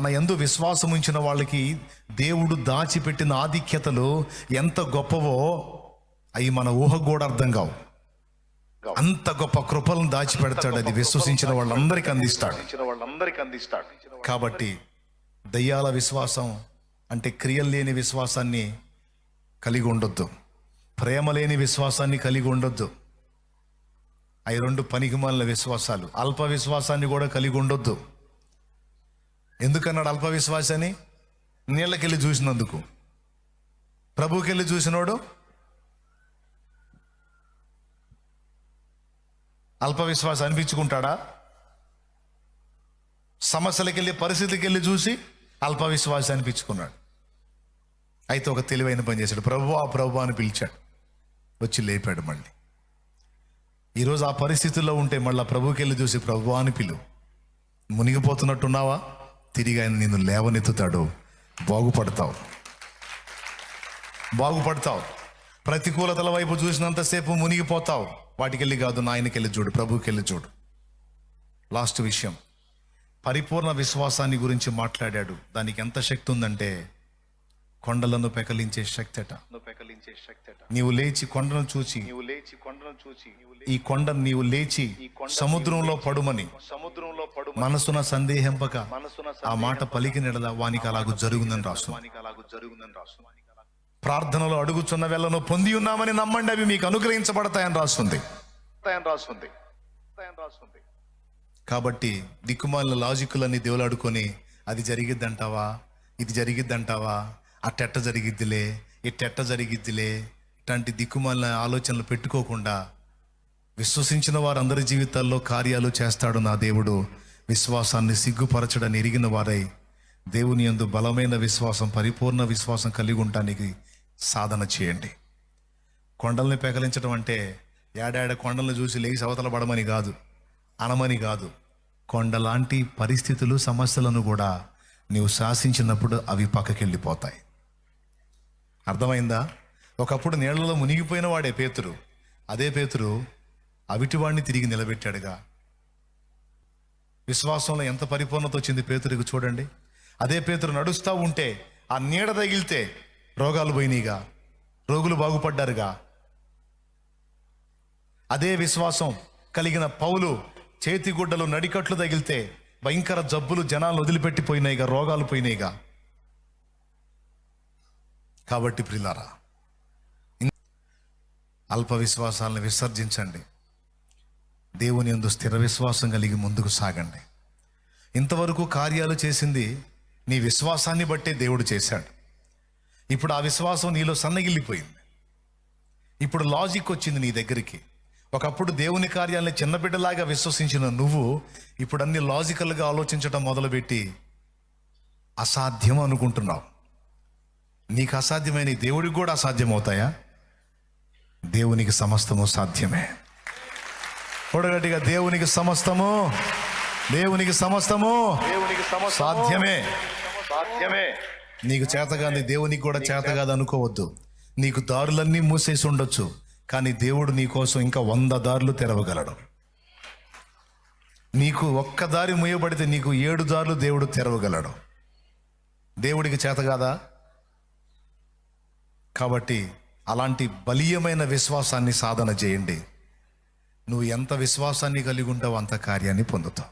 తన యందు విశ్వాసం ఉంచిన వాళ్ళకి దేవుడు దాచిపెట్టిన ఆధిక్యతలు ఎంత గొప్పవో అవి మన ఊహకు కూడా అర్థం కావు. అంత గొప్ప కృపలను దాచిపెడతాడు. అది విశ్వసించిన వాళ్ళందరికీ అందిస్తాడు. కాబట్టి దయ్యాల విశ్వాసం అంటే క్రియలు లేని విశ్వాసాన్ని కలిగి ఉండొద్దు, ప్రేమ లేని విశ్వాసాన్ని కలిగి ఉండొద్దు. అవి రెండు పనికిమాలిన విశ్వాసాలు. అల్ప విశ్వాసాన్ని కూడా కలిగి ఉండొద్దు. ఎందుకన్నాడు అల్ప విశ్వాసాన్ని? నీళ్ళకెళ్ళి చూసినందుకు. ప్రభుకెళ్ళి చూసినోడు అల్ప విశ్వాసం అనిపించుకుంటాడా? సమస్యలకెళ్ళి పరిస్థితికి వెళ్ళి చూసి అల్ప విశ్వాసం అనిపించుకున్నాడు. అయితే ఒక తెలివైన పని చేశాడు. ప్రభు అని పిలిచాడు, వచ్చి లేపాడు. మళ్ళీ ఈరోజు ఆ పరిస్థితుల్లో ఉంటే మళ్ళీ ప్రభుకెళ్ళి చూసి ప్రభు అని పిలు. మునిగిపోతున్నట్టున్నావా? తిరిగి ఆయన నిన్ను లేవనెత్తుతాడు. బాగుపడతావు. ప్రతికూలతల వైపు చూసినంతసేపు మునిగిపోతావు. వాటికెళ్ళి కాదు, నాయనకెళ్ళి చూడు, ప్రభుకెళ్ళి చూడు. లాస్ట్ విషయం, పరిపూర్ణ విశ్వాసాన్ని గురించి మాట్లాడాడు. దానికి ఎంత శక్తి ఉందంటే కొండలను పెకలించే శక్తి అట. నీవు లేచి కొండను చూచి ఈ కొండ నీవు లేచి సముద్రంలో పడుమని మనసున సందేహింపక ఆ మాట పలికినెడల వానికి అలాగూ జరుగునని రాస్తుంది. ప్రార్థనలో అడుగుచున్న వేళను పొంది ఉన్నామని నమ్మండి, అవి మీకు అనుగ్రహించబడతాయని రాస్తుంది. కాబట్టి దిక్కుమాలిన లాజిక్కులన్నీ దేవులు ఆడుకొని అది జరిగిద్దంటావా, ఇది జరిగిద్దంటావా, అట్టెట్ట జరిగిద్దిలే, ఇట్టెట్ట జరిగిద్దిలే, ఇట్లాంటి దిక్కుమాలిన ఆలోచనలు పెట్టుకోకుండా విశ్వసించిన వారందరి జీవితాల్లో కార్యాలు చేస్తాడు నా దేవుడు. విశ్వాసాన్ని సిగ్గుపరచడని ఎరిగిన వారై దేవుని యందు బలమైన విశ్వాసం, పరిపూర్ణ విశ్వాసం కలిగి ఉండటానికి సాధన చేయండి. కొండల్ని పెకలించడం అంటే ఏడాడ కొండలను చూసి లేచి అవతల పడమని కాదు, అనమని కాదు. కొండలాంటి పరిస్థితులు, సమస్యలను కూడా నీవు శాసించినప్పుడు అవి పక్కకెళ్ళిపోతాయి. అర్థమైందా? ఒకప్పుడు నీళ్లలో మునిగిపోయిన వాడే పేతురు. అదే పేతురు అవిటివాడిని తిరిగి నిలబెట్టాడుగా. విశ్వాసంలో ఎంత పరిపూర్ణత వచ్చింది పేతురికి చూడండి. అదే పేతురు నడుస్తూ ఉంటే ఆ నీడ తగిలితే రోగాలు పోయినాయిగా, రోగులు బాగుపడ్డారుగా. అదే విశ్వాసం కలిగిన పౌలు చేతిగుడ్డలు, నడికట్లు తగిలితే భయంకర జబ్బులు జనాలు వదిలిపెట్టిపోయినాయిగా, రోగాలు పోయినాయిగా. కాబట్టి ప్రియులారా, అల్ప విశ్వాసాలను విసర్జించండి. దేవుని యందు స్థిర విశ్వాసం కలిగి ముందుకు సాగండి. ఇంతవరకు కార్యాలు చేసింది నీ విశ్వాసాన్ని బట్టే దేవుడు చేశాడు. ఇప్పుడు ఆ విశ్వాసం నీలో సన్నగిల్లిపోయింది. ఇప్పుడు లాజిక్ వచ్చింది నీ దగ్గరికి. ఒకప్పుడు దేవుని కార్యాలని చిన్నబిడ్డలాగా విశ్వసించిన నువ్వు ఇప్పుడు అన్ని లాజికల్గా ఆలోచించడం మొదలుపెట్టి అసాధ్యం అనుకుంటున్నావు. నీకు అసాధ్యమైన దేవుడికి కూడా అసాధ్యమవుతాయా? దేవునికి సమస్తము సాధ్యమే. పొడగటిగా దేవునికి సమస్తము సాధ్యమే. నీకు చేతగాని దేవునికి కూడా చేతగాదు అనుకోవద్దు. నీకు దారులన్నీ మూసేసి ఉండొచ్చు, కానీ దేవుడు నీ కోసం ఇంకా 100 దారులు తెరవగలడు. నీకు ఒక్క దారి మూయబడితే నీకు 7 దారులు దేవుడు తెరవగలడు. దేవుడికి చేత కాదా? కాబట్టి అలాంటి బలీయమైన విశ్వాసాన్ని సాధన చేయండి. నువ్వు ఎంత విశ్వాసాన్ని కలిగి ఉంటావో అంత కార్యాన్ని పొందుతావు.